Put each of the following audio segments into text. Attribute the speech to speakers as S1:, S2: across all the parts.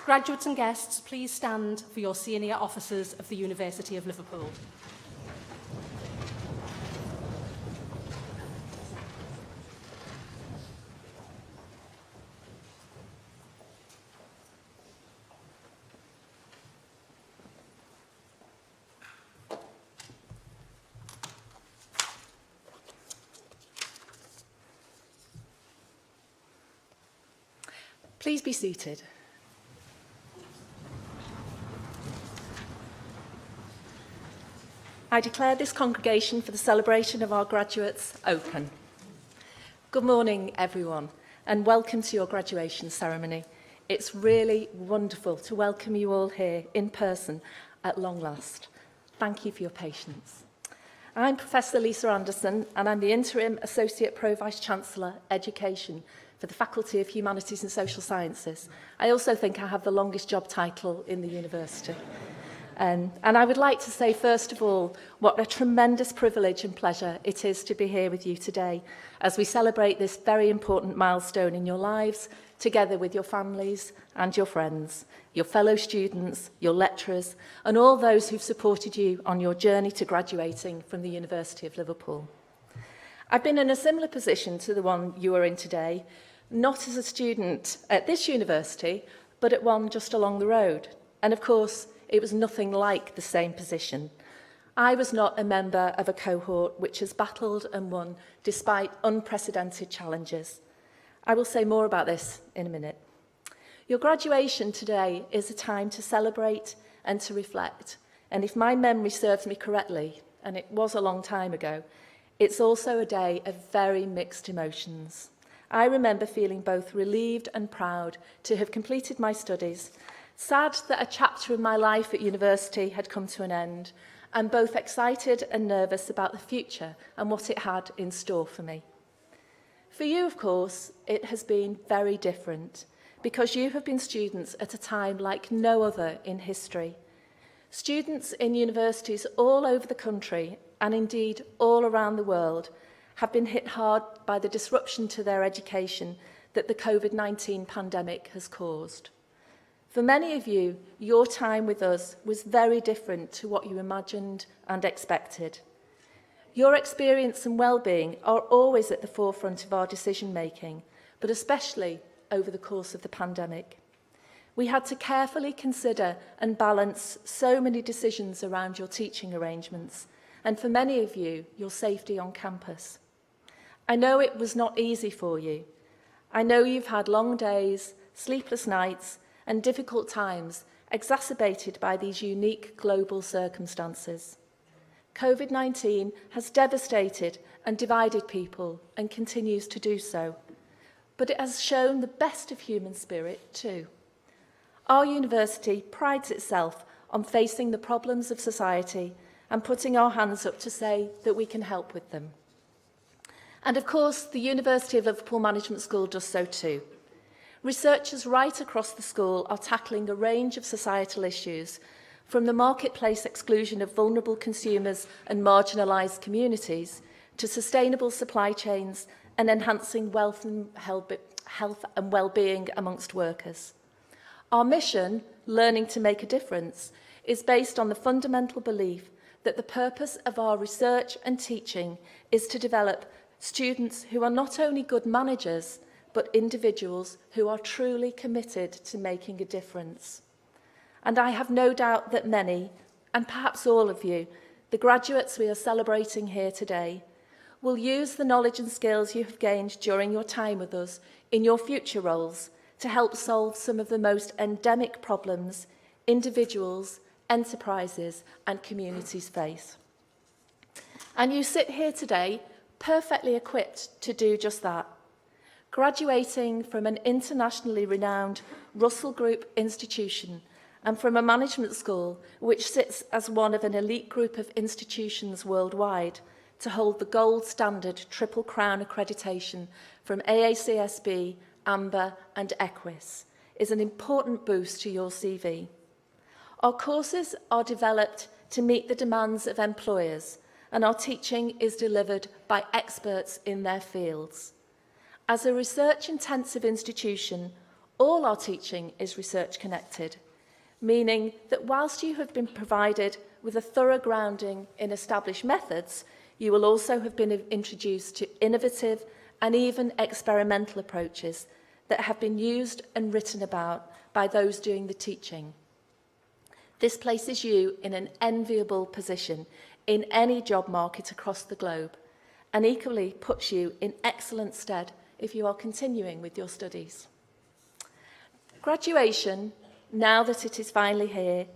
S1: Graduates and guests, please stand for your senior officers of the University of Liverpool. Please be seated. I declare this congregation for the celebration of our graduates open. Good morning, everyone, and welcome to your graduation ceremony. It's really wonderful to welcome you all here in person at long last. Thank you for your patience. I'm Professor Lisa Anderson, and I'm the Interim Associate Pro-Vice-Chancellor, Education, for the Faculty of Humanities and Social Sciences. I also think I have the longest job title in the university. And I would like to say, first of all, what a tremendous privilege and pleasure it is to be here with you today as we celebrate this very important milestone in your lives, together with your families and your friends, your fellow students, your lecturers, and all those who've supported you on your journey to graduating from the University of Liverpool. I've been in a similar position to the one you are in today, not as a student at this university, but at one just along the road. And of course, it was nothing like the same position. I was not a member of a cohort which has battled and won despite unprecedented challenges. I will say more about this in a minute. Your graduation today is a time to celebrate and to reflect. And if my memory serves me correctly, and it was a long time ago, it's also a day of very mixed emotions. I remember feeling both relieved and proud to have completed my studies, sad that a chapter of my life at university had come to an end, and both excited and nervous about the future and what it had in store for me. For you, of course, it has been very different, because you have been students at a time like no other in history. Students in universities all over the country, and indeed all around the world, have been hit hard by the disruption to their education that the COVID-19 pandemic has caused. For many of you, your time with us was very different to what you imagined and expected. Your experience and well-being are always at the forefront of our decision-making, but especially over the course of the pandemic. We had to carefully consider and balance so many decisions around your teaching arrangements, and for many of you, your safety on campus. I know it was not easy for you. I know you've had long days, sleepless nights, and difficult times exacerbated by these unique global circumstances. COVID-19 has devastated and divided people and continues to do so, but it has shown the best of human spirit too. Our university prides itself on facing the problems of society and putting our hands up to say that we can help with them. And of course, the University of Liverpool Management School does so too. Researchers right across the school are tackling a range of societal issues, from the marketplace exclusion of vulnerable consumers and marginalised communities to sustainable supply chains and enhancing health and well-being amongst workers. Our mission, Learning to Make a Difference, is based on the fundamental belief that the purpose of our research and teaching is to develop students who are not only good managers, but individuals who are truly committed to making a difference. And I have no doubt that many, and perhaps all of you, the graduates we are celebrating here today, will use the knowledge and skills you have gained during your time with us in your future roles to help solve some of the most endemic problems individuals, enterprises, and communities face. And you sit here today perfectly equipped to do just that. Graduating from an internationally renowned Russell Group institution and from a management school which sits as one of an elite group of institutions worldwide to hold the gold standard Triple Crown accreditation from AACSB, AMBER and EQUIS is an important boost to your CV. Our courses are developed to meet the demands of employers, and our teaching is delivered by experts in their fields. As a research-intensive institution, all our teaching is research connected, meaning that whilst you have been provided with a thorough grounding in established methods, you will also have been introduced to innovative and even experimental approaches that have been used and written about by those doing the teaching. This places you in an enviable position in any job market across the globe, and equally puts you in excellent stead if you are continuing with your studies. Graduation, now that it is finally here,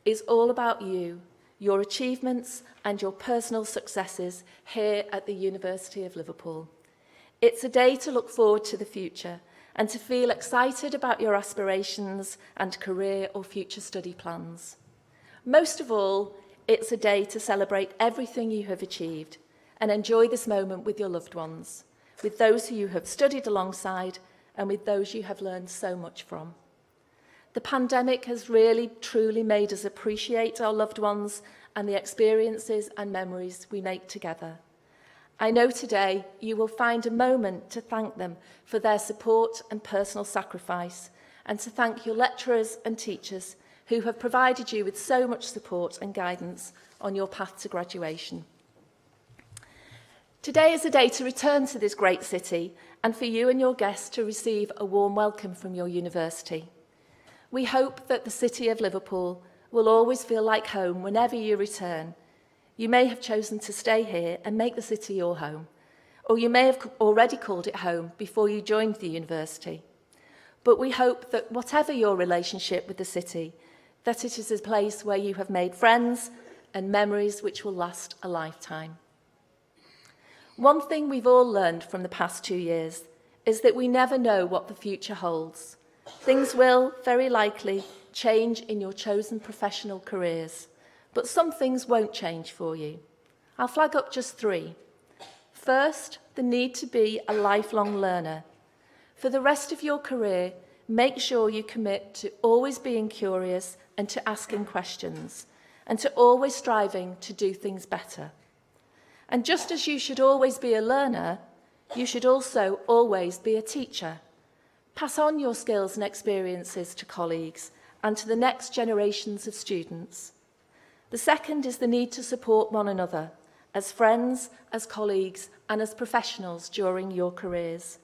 S1: is all about you, your achievements and your personal successes here at the University of Liverpool. It's a day to look forward to the future and to feel excited about your aspirations and career or future study plans. Most of all, it's a day to celebrate everything you have achieved and enjoy this moment with your loved ones, with those who you have studied alongside and with those you have learned so much from. The pandemic has really, truly made us appreciate our loved ones and the experiences and memories we make together. I know today you will find a moment to thank them for their support and personal sacrifice, and to thank your lecturers and teachers who have provided you with so much support and guidance on your path to graduation. Today is a day to return to this great city and for you and your guests to receive a warm welcome from your university. We hope that the city of Liverpool will always feel like home whenever you return. You may have chosen to stay here and make the city your home, or you may have already called it home before you joined the university. But we hope that whatever your relationship with the city, that it is a place where you have made friends and memories which will last a lifetime. One thing we've all learned from the past 2 years is that we never know what the future holds. Things will, very likely, change in your chosen professional careers, but some things won't change for you. I'll flag up just 3. First, the need to be a lifelong learner. For the rest of your career, make sure you commit to always being curious and to asking questions, and to always striving to do things better. And just as you should always be a learner, you should also always be a teacher. Pass on your skills and experiences to colleagues and to the next generations of students. The second is the need to support one another as friends, as colleagues, and as professionals during your careers.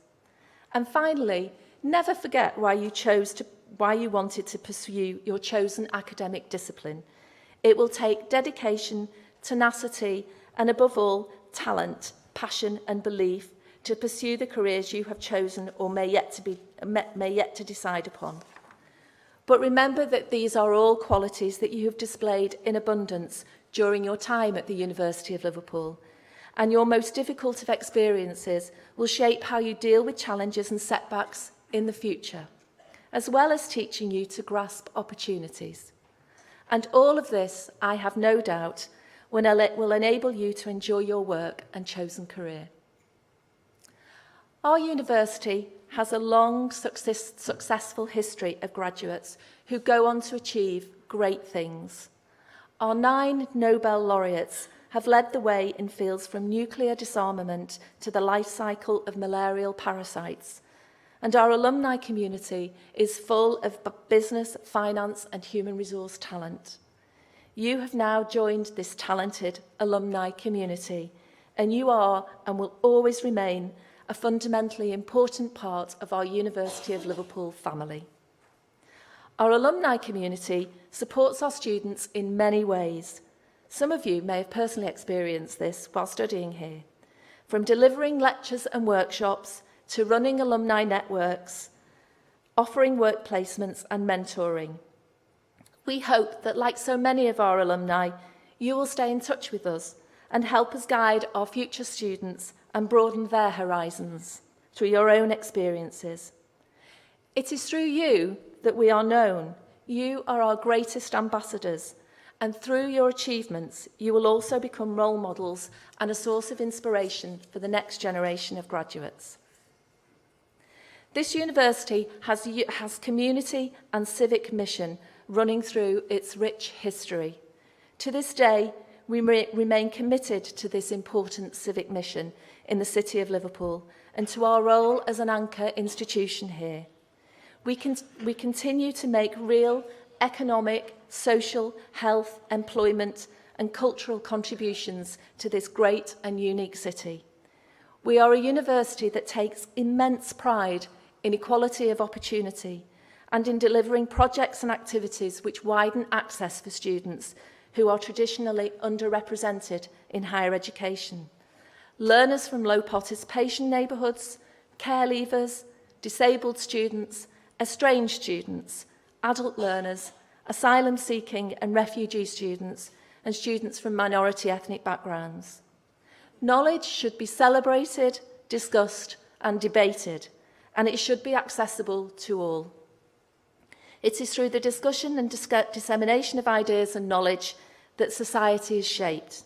S1: And finally, never forget why you wanted to pursue your chosen academic discipline. It will take dedication, tenacity, and above all, talent, passion, and belief to pursue the careers you have chosen or may yet to decide upon. But remember that these are all qualities that you have displayed in abundance during your time at the University of Liverpool, and your most difficult of experiences will shape how you deal with challenges and setbacks in the future, as well as teaching you to grasp opportunities. And all of this, I have no doubt, will enable you to enjoy your work and chosen career. Our university has a long, successful history of graduates who go on to achieve great things. Our 9 Nobel laureates have led the way in fields from nuclear disarmament to the life cycle of malarial parasites. And our alumni community is full of business, finance, and human resource talent. You have now joined this talented alumni community, and you are and will always remain a fundamentally important part of our University of Liverpool family. Our alumni community supports our students in many ways. Some of you may have personally experienced this while studying here, from delivering lectures and workshops to running alumni networks, offering work placements and mentoring. We hope that, like so many of our alumni, you will stay in touch with us and help us guide our future students and broaden their horizons through your own experiences. It is through you that we are known. You are our greatest ambassadors, and through your achievements, you will also become role models and a source of inspiration for the next generation of graduates. This university has community and civic mission running through its rich history. To this day, we remain committed to this important civic mission in the City of Liverpool and to our role as an anchor institution here. we continue to make real economic, social, health, employment and cultural contributions to this great and unique city. We are a university that takes immense pride in equality of opportunity and in delivering projects and activities which widen access for students who are traditionally underrepresented in higher education. Learners from low participation neighbourhoods, care leavers, disabled students, estranged students, adult learners, asylum-seeking and refugee students, and students from minority ethnic backgrounds. Knowledge should be celebrated, discussed, and debated, and it should be accessible to all. It is through the discussion and dissemination of ideas and knowledge that society is shaped.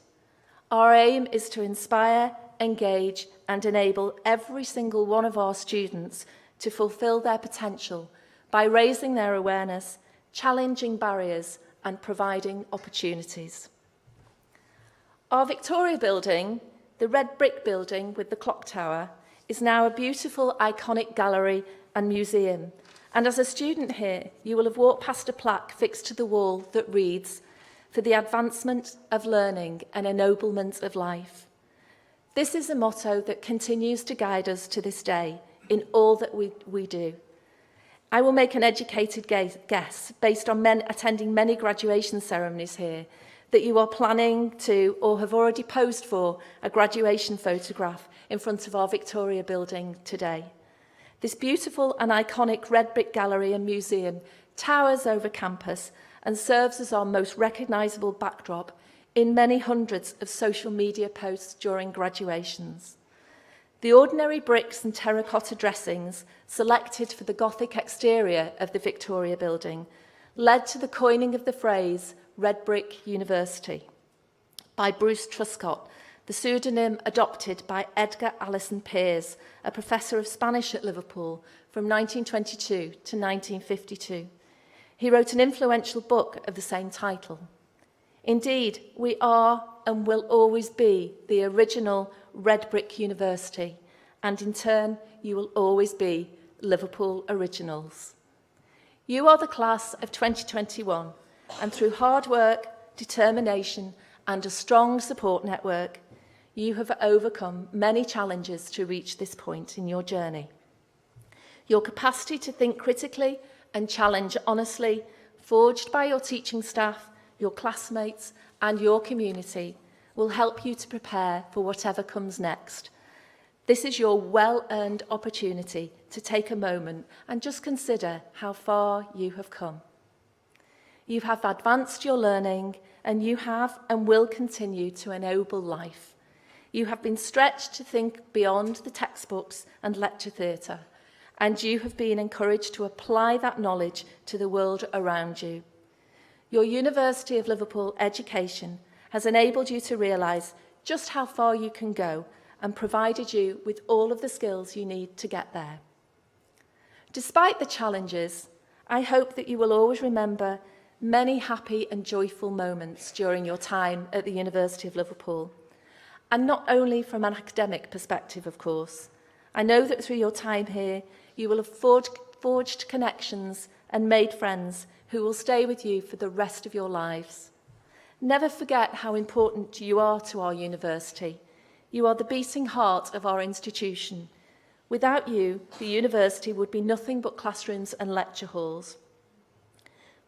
S1: Our aim is to inspire, engage, and enable every single one of our students to fulfil their potential by raising their awareness, challenging barriers, and providing opportunities. Our Victoria building, the red brick building with the clock tower, is now a beautiful, iconic gallery and museum. And as a student here, you will have walked past a plaque fixed to the wall that reads, "For the advancement of learning and ennoblement of life." This is a motto that continues to guide us to this day in all that we do. I will make an educated guess, based on attending many graduation ceremonies here, that you are planning to or have already posed for a graduation photograph in front of our Victoria building today. This beautiful and iconic red brick gallery and museum towers over campus and serves as our most recognisable backdrop in many hundreds of social media posts during graduations. The ordinary bricks and terracotta dressings selected for the Gothic exterior of the Victoria building led to the coining of the phrase Red Brick University by Bruce Truscott, the pseudonym adopted by Edgar Alison Pears, a professor of Spanish at Liverpool from 1922 to 1952. He wrote an influential book of the same title. Indeed, we are and will always be the original Red Brick University, and in turn, you will always be Liverpool Originals. You are the class of 2021, and through hard work, determination, and a strong support network, you have overcome many challenges to reach this point in your journey. Your capacity to think critically and challenge honestly, forged by your teaching staff, your classmates, and your community, will help you to prepare for whatever comes next. This is your well-earned opportunity to take a moment and just consider how far you have come. You have advanced your learning, and you have and will continue to ennoble life. You have been stretched to think beyond the textbooks and lecture theatre, and you have been encouraged to apply that knowledge to the world around you. Your University of Liverpool education has enabled you to realise just how far you can go and provided you with all of the skills you need to get there. Despite the challenges, I hope that you will always remember many happy and joyful moments during your time at the University of Liverpool. And not only from an academic perspective, of course. I know that through your time here, you will have forged connections and made friends who will stay with you for the rest of your lives. Never forget how important you are to our university. You are the beating heart of our institution. Without you, the university would be nothing but classrooms and lecture halls.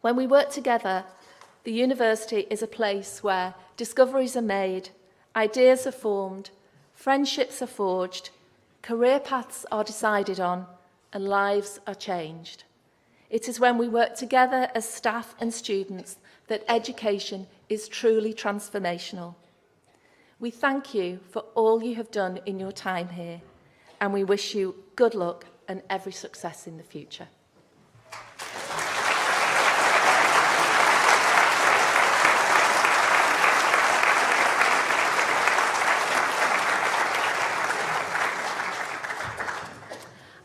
S1: When we work together, the university is a place where discoveries are made, ideas are formed, friendships are forged, career paths are decided on, and lives are changed. It is when we work together as staff and students that education is truly transformational. We thank you for all you have done in your time here, and we wish you good luck and every success in the future.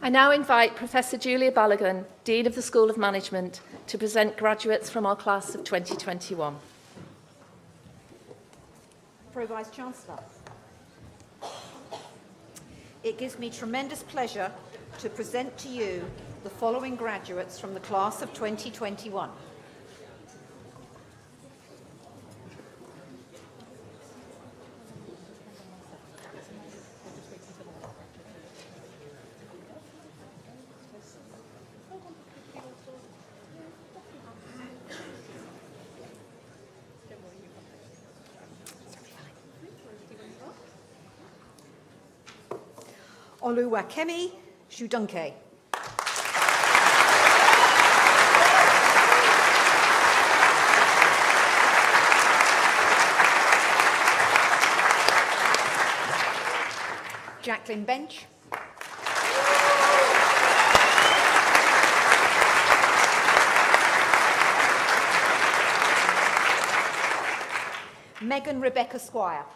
S1: I now invite Professor Julia Balogun, Dean of the School of Management, to present graduates from our class of 2021.
S2: Pro-Vice Chancellor, it gives me tremendous pleasure to present to you the the following graduates from the class of 2021. Oluwakemi Shudunke. Jacqueline Bench. Megan Rebecca Squire.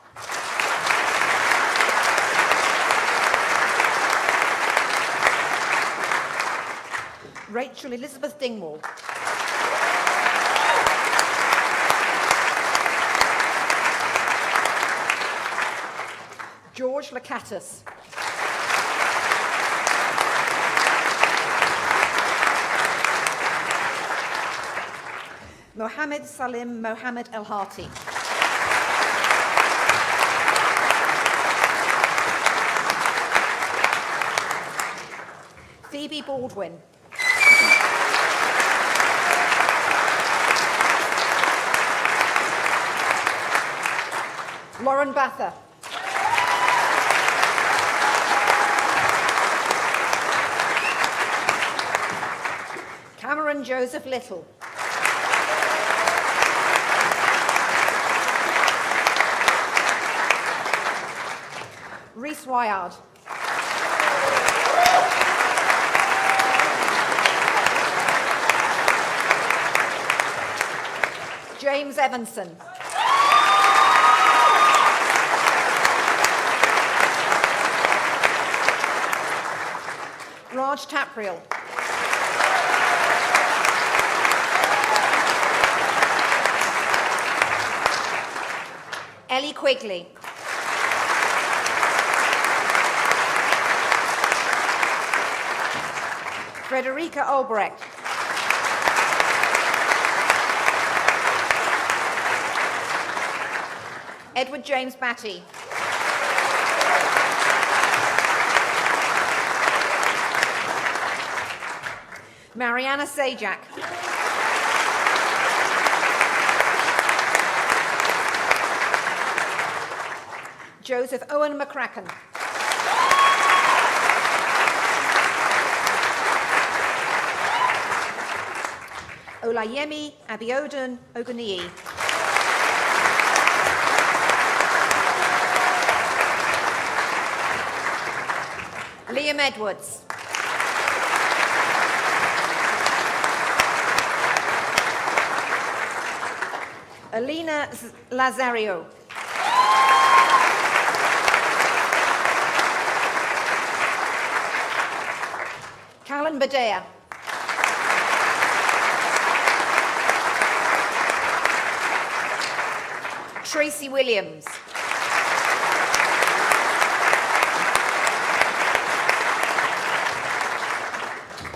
S2: Rachel Elizabeth Dingwall. George Lakatos. Mohammed Salim Mohammed El Hati. Phoebe Baldwin. Lauren Bather. Cameron Joseph Little. Reese Wyard. James Evanson. Raj Tapriel. Ellie Quigley. Frederica Albrecht. Edward James Batty. Mariana Sajak. Joseph Owen McCracken. Olayemi Abiodun Ogunniyi. Liam Edwards. Alina Lazario. Callan Badea. Tracy Williams.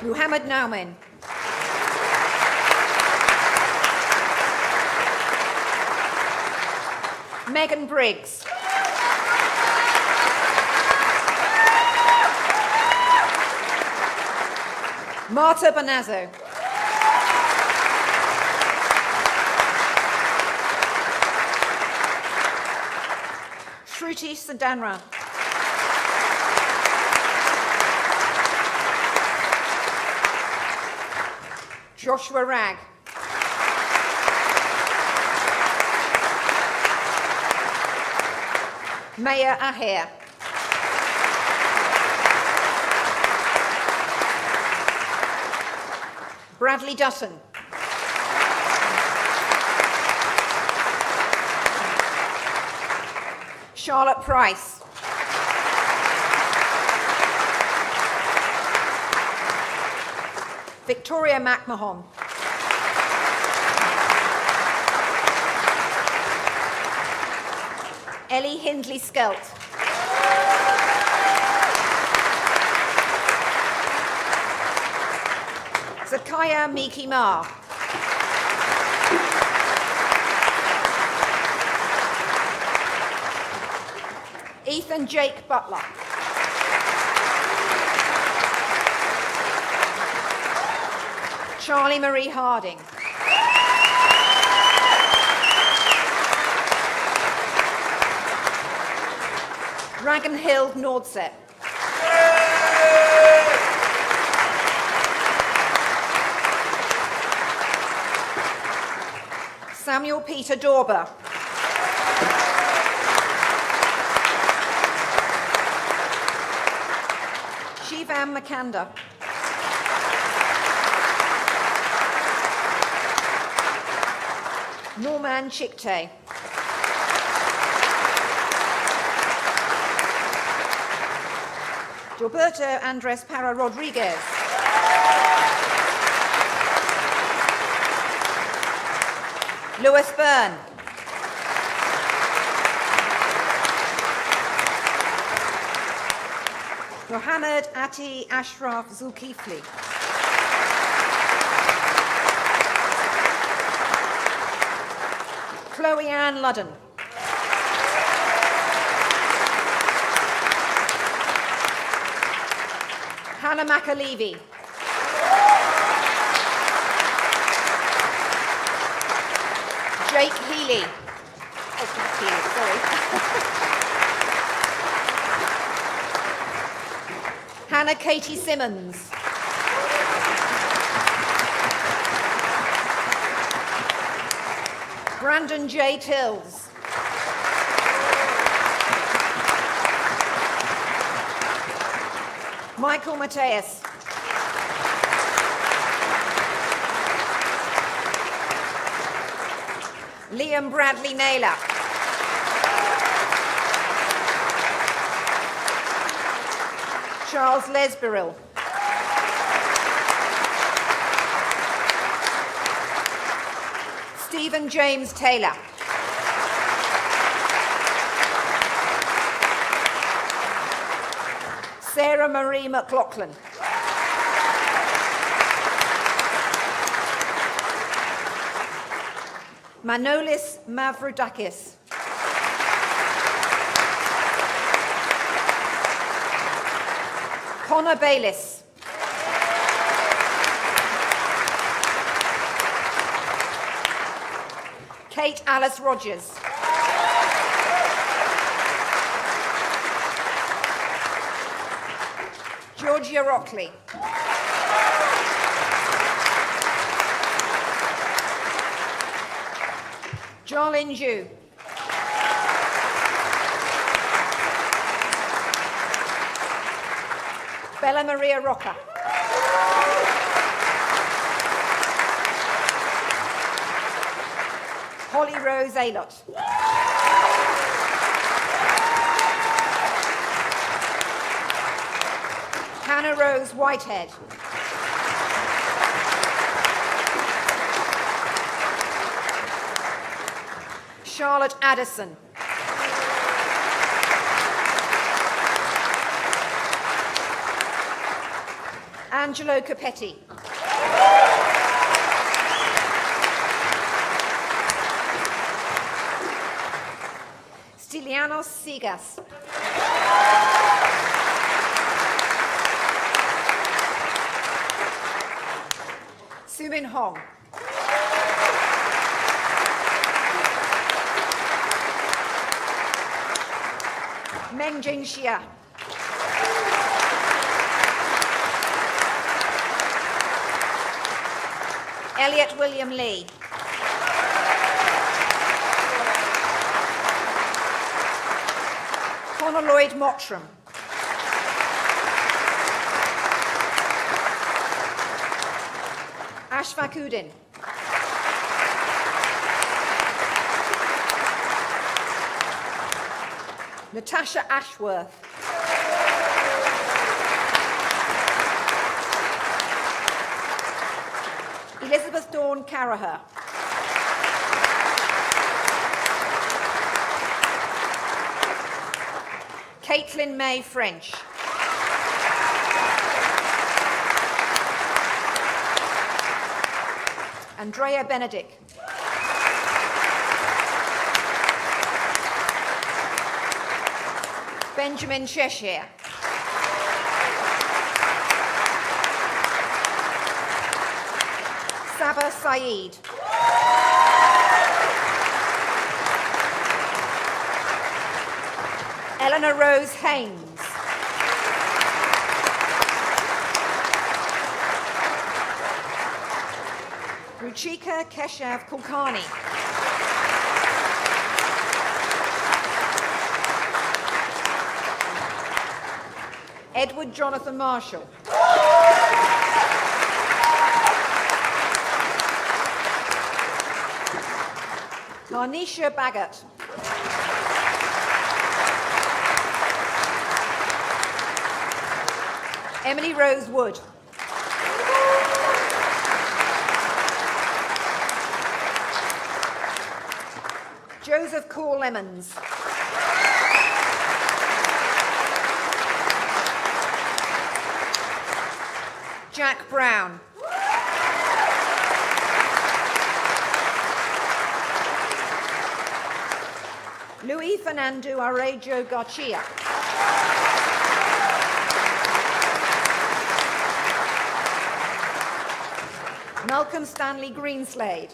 S2: Muhammad Nauman. Megan Briggs. Marta Bonazzo. Shruti Sadanra. Joshua Ragg. Maya Aher. Bradley Dutton. Charlotte Price. Victoria McMahon. Ellie Hindley Skelt. Zakaya Miki Ma. Ethan Jake Butler. Charlie Marie Harding. Ragnhild Nordset. Samuel Peter Dorber. Shivam Makanda. Norman Chikte. Gilberto Andres Para Rodriguez. Lewis Byrne. Mohammed Ati Ashraf Zulkifli. Chloe Ann Ludden. Hannah McAlevey. Jake Healy. Oh, not Healy, sorry. Hannah Katie Simmons. Brandon J. Tills. Michael Mateus. Liam Bradley Naylor. Charles Lesberill. Stephen James Taylor. Sarah Marie McLaughlin. Manolis Mavroudakis. Connor Bayliss. Kate Alice Rogers. Georgia Rockley. Jolin Ju. Bella Maria Rocca. Holly Rose Aylott. Hannah Rose Whitehead. Charlotte Addison. Angelo Capetti. Stilianos Sigas. Sumin Hong. Meng Jing Xia. Elliot William Lee. Connor Lloyd Mottram. Ashfaq Udin. Natasha Ashworth. Elizabeth Dawn Caraher. Caitlin May French. Andrea Benedict. Benjamin Cheshire. Saba Saeed. Eleanor Rose Haynes. Ruchika Keshav Kulkarni. Edward Jonathan Marshall. Harnisha Baggett. Emily Rose Wood. Joseph Cole Lemons. Jack Brown. Luis Fernando Arejo Garcia. Malcolm Stanley Greenslade.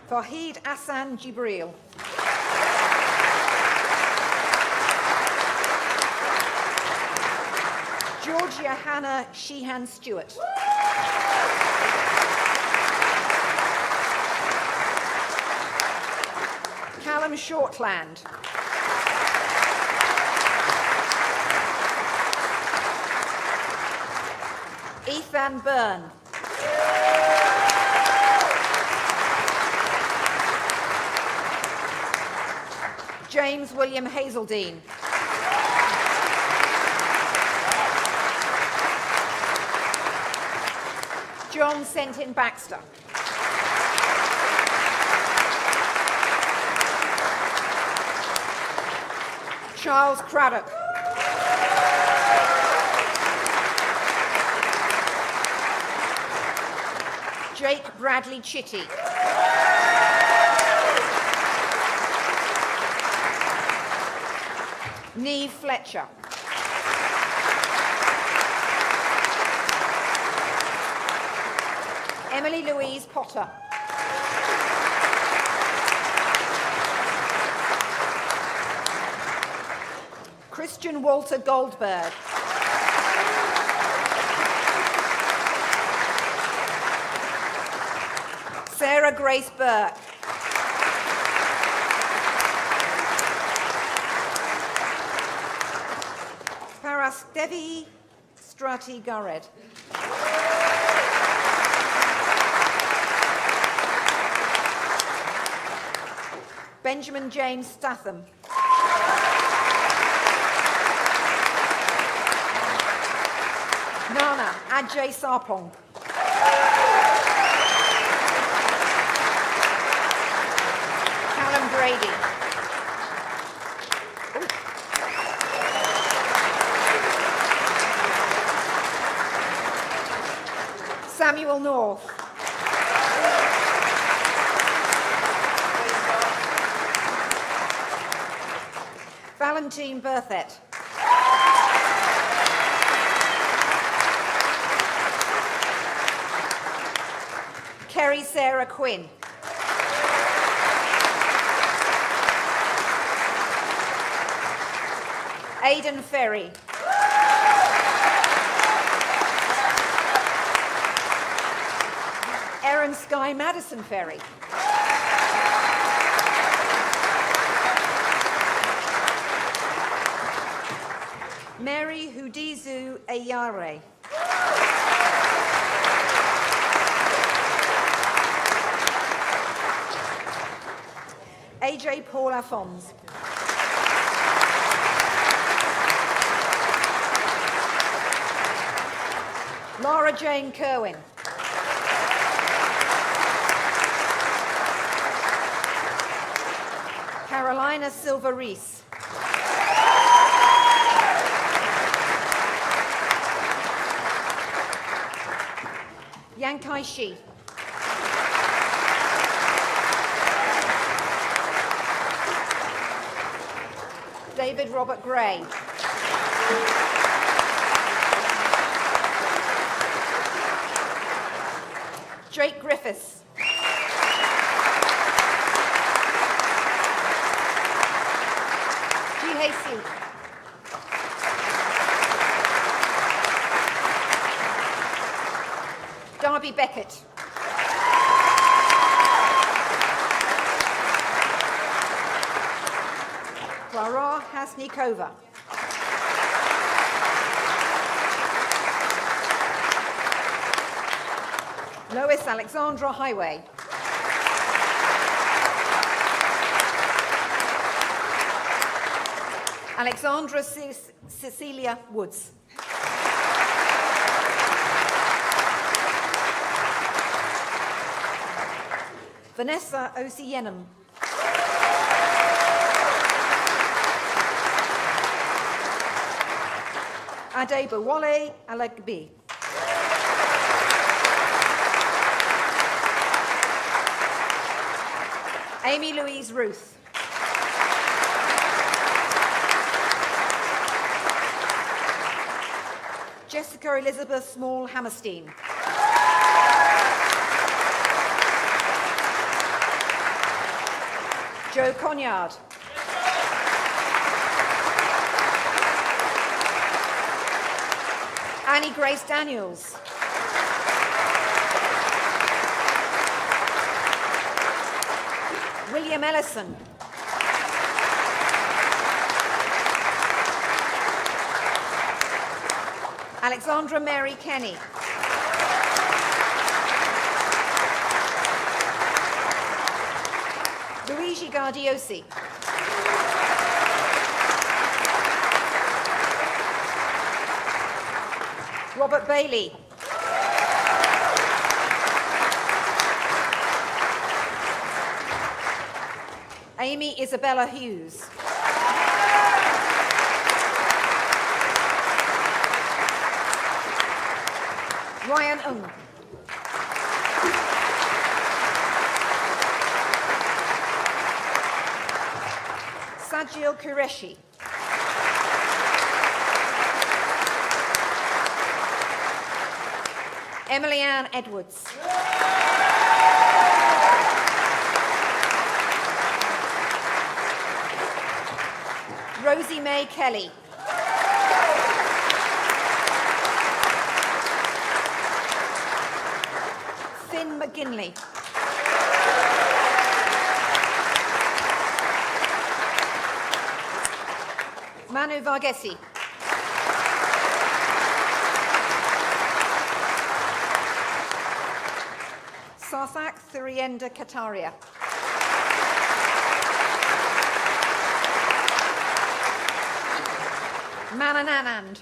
S2: Fahid Hassan Jibril. Georgia Hannah Sheehan Stewart. Callum Shortland. Ethan Byrne. James William Hazeldine. John Sentin Baxter. Charles Craddock. Jake Bradley Chitty. Neve Fletcher. Emily Louise Potter. Christian Walter Goldberg. Sarah Grace Burke. Parastevi Strati Gared. Benjamin James Statham. Nana Ajay Sarpong. Callum Brady. Samuel North. Valentine Berthet. Kerry Sarah Quinn. Aidan Ferry. Erin Sky Madison Ferry. Mary Hudizu Ayare. AJ Paul Afonso. Laura Jane Kerwin. Carolina Silva Reese. Taishi. David Robert Gray. Drake Griffiths. Ji-Hei Darby Beckett. Clara Hasnikova. Lois Alexandra Highway. Alexandra Cecilia Woods. Vanessa Osienem. Adebowale Alagbi. Amy Louise Ruth. Jessica Elizabeth Small Hammerstein. Joe Conyard. Annie Grace Daniels. William Ellison. Alexandra Mary Kenny. Luigi Guardiosi. Robert Bailey. Amy Isabella Hughes. Ryan Ung. Sajil Qureshi. Emily Ann Edwards. Rosie May Kelly. Finn McGinley. Manu Varghese. Sarthak Thurienda Kataria. Manananand.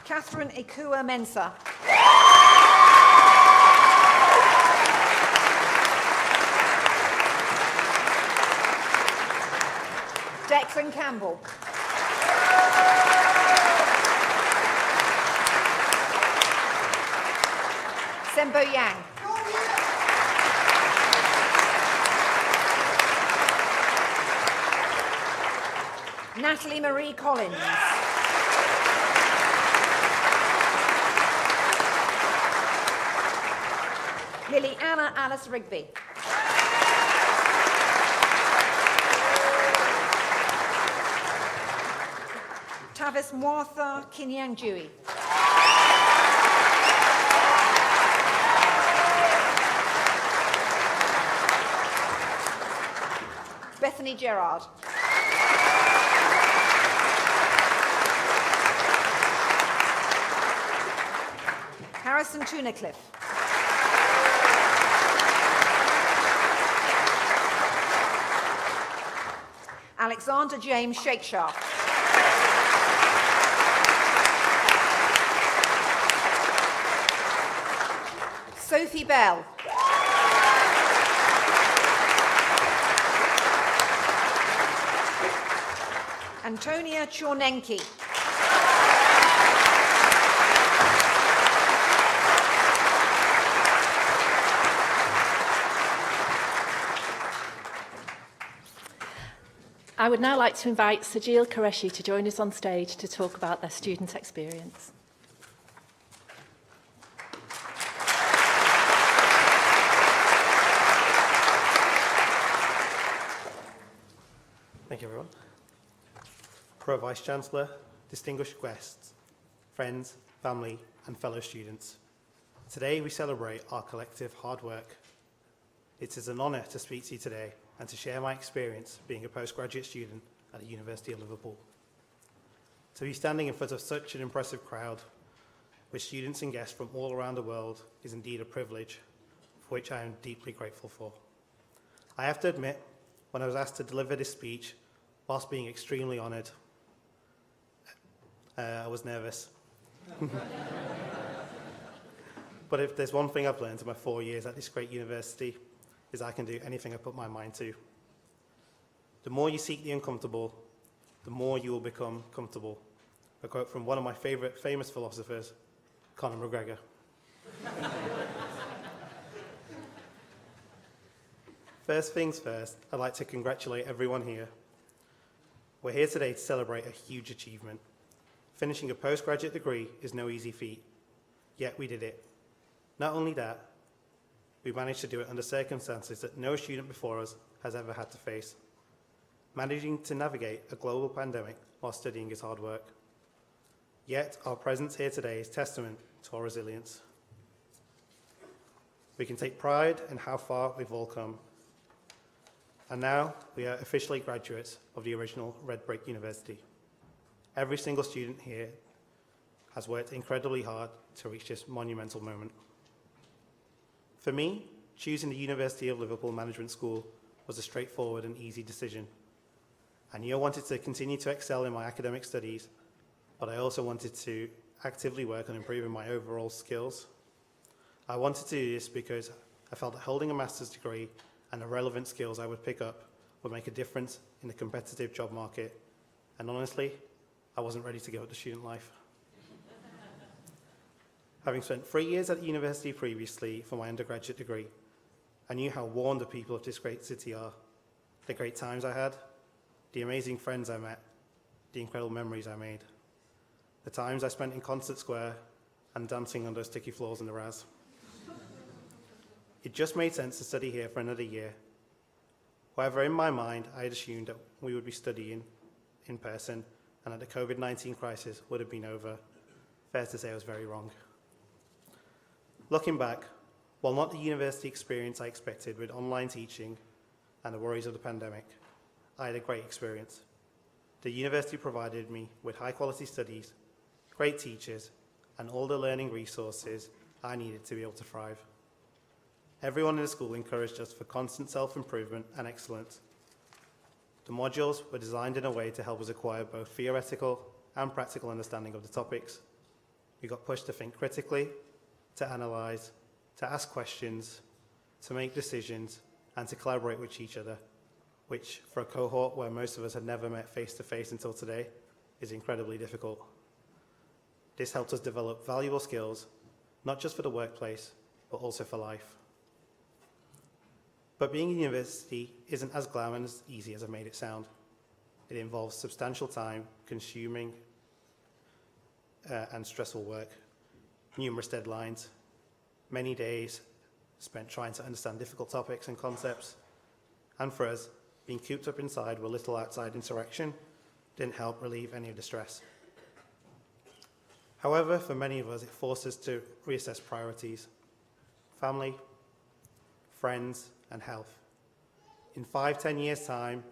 S2: Catherine Ikua Mensah. Declan Campbell. Sembo Yang. Natalie Marie Collins. Lily Anna Alice Rigby. Tavis Martha Kinyang Dewey. Bethany Gerard. Harrison Tunnicliffe. Alexander James Shakeshaft. Sophie Bell. Antonia Chornenki.
S1: I would now like to invite Sajil Qureshi to join us on stage to talk about their student experience.
S3: Thank you, everyone. Pro Vice-Chancellor, distinguished guests, friends, family, and fellow students. Today, we celebrate our collective hard work. It is an honour to speak to you today and to share my experience being a postgraduate student at the University of Liverpool. To be standing in front of such an impressive crowd with students and guests from all around the world is indeed a privilege, for which I am deeply grateful for. I have to admit, when I was asked to deliver this speech, whilst being extremely honoured, I was nervous. But if there's one thing I've learned in my 4 years at this great university, is I can do anything I put my mind to. The more you seek the uncomfortable, the more you will become comfortable. A quote from one of my favourite famous philosophers, Conor McGregor. First things first, I'd like to congratulate everyone here. We're here today to celebrate a huge achievement. Finishing a postgraduate degree is no easy feat, yet we did it. Not only that, we managed to do it under circumstances that no student before us has ever had to face. Managing to navigate a global pandemic while studying is hard work. Yet our presence here today is testament to our resilience. We can take pride in how far we've all come. And now we are officially graduates of the original Red Brick University. Every single student here has worked incredibly hard to reach this monumental moment. For me, choosing the University of Liverpool Management School was a straightforward and easy decision. I knew I wanted to continue to excel in my academic studies, but I also wanted to actively work on improving my overall skills. I wanted to do this because I felt that holding a master's degree and the relevant skills I would pick up would make a difference in the competitive job market. And honestly, I wasn't ready to give up the student life. Having spent 3 years at the university previously for my undergraduate degree, I knew how warm the people of this great city are, the great times I had, the amazing friends I met, the incredible memories I made, the times I spent in Concert Square and dancing on those sticky floors in the MRes. It just made sense to study here for another year. However, in my mind, I had assumed that we would be studying in person and that the COVID-19 crisis would have been over. Fair to say I was very wrong. Looking back, while not the university experience I expected with online teaching and the worries of the pandemic, I had a great experience. The university provided me with high-quality studies, great teachers, and all the learning resources I needed to be able to thrive. Everyone in the school encouraged us for constant self-improvement and excellence. The modules were designed in a way to help us acquire both theoretical and practical understanding of the topics. We got pushed to think critically, to analyse, to ask questions, to make decisions, and to collaborate with each other, which, for a cohort where most of us had never met face-to-face until today, is incredibly difficult. This helped us develop valuable skills, not just for the workplace, but also for life. But being in university isn't as glam and as easy as I've made it sound. It involves substantial time, consuming and stressful work, numerous deadlines, many days spent trying to understand difficult topics and concepts, and for us, being cooped up inside with little outside interaction didn't help relieve any of the stress. However, for many of us, it forced us to reassess priorities: family, friends, and health. In 5-10 years' time,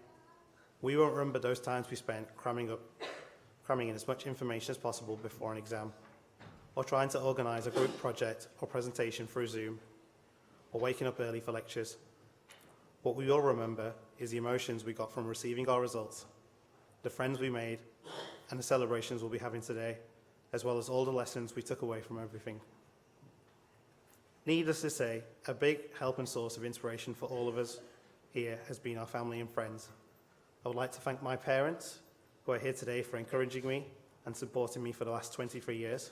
S3: we won't remember those times we spent cramming in as much information as possible before an exam, or trying to organise a group project or presentation through Zoom, or waking up early for lectures. What we all remember is the emotions we got from receiving our results, the friends we made, and the celebrations we'll be having today, as well as all the lessons we took away from everything. Needless to say, a big help and source of inspiration for all of us here has been our family and friends. I would like to thank my parents, who are here today, for encouraging me and supporting me for the last 23 years.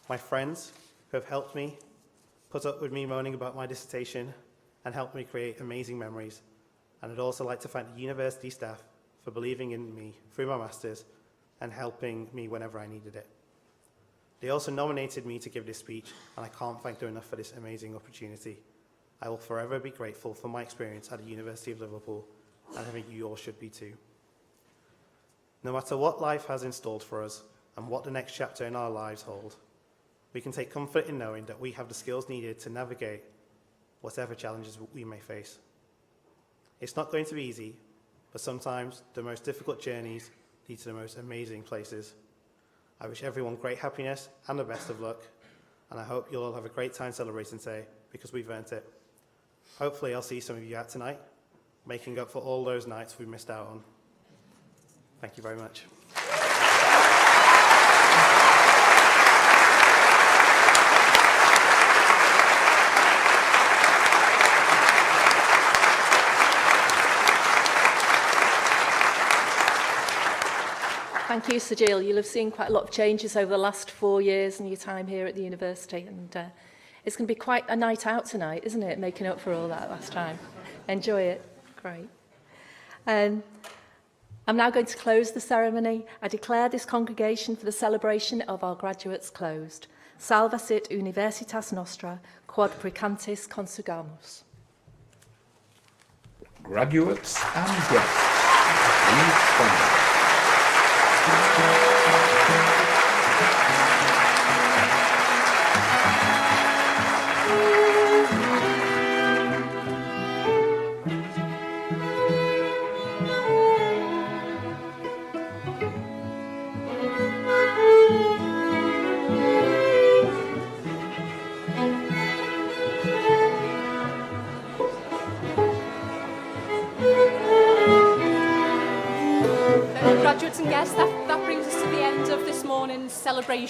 S3: My friends, who have helped me, put up with me moaning about my dissertation, and helped me create amazing memories. And I'd also like to thank the university staff for believing in me through my Masters and helping me whenever I needed it. They also nominated me to give this speech, and I can't thank them enough for this amazing opportunity. I will forever be grateful for my experience at the University of Liverpool, and I think you all should be too. No matter what life has installed for us and what the next chapter in our lives hold, we can take comfort in knowing that we have the skills needed to navigate whatever challenges we may face. It's not going to be easy, but sometimes the most difficult journeys lead to the most amazing places. I wish everyone great happiness and the best of luck, and I hope you'll all have a great time celebrating today because we've earned it. Hopefully I'll see some of you out tonight, making up for all those nights we missed out on. Thank you very much.
S1: Thank you, Sir Jill. You'll have seen quite a lot of changes over the last 4 years in your time here at the university, and it's going to be quite a night out tonight, isn't it, making up for all that last time. Enjoy it. Great. I'm now going to close the ceremony. I declare this congregation for the celebration of our graduates closed. Salva sit Universitas Nostra, quod precantis consugamus.
S4: Graduates and guests, please stand.
S5: Graduates and guests, that brings us to the end of this morning's celebration.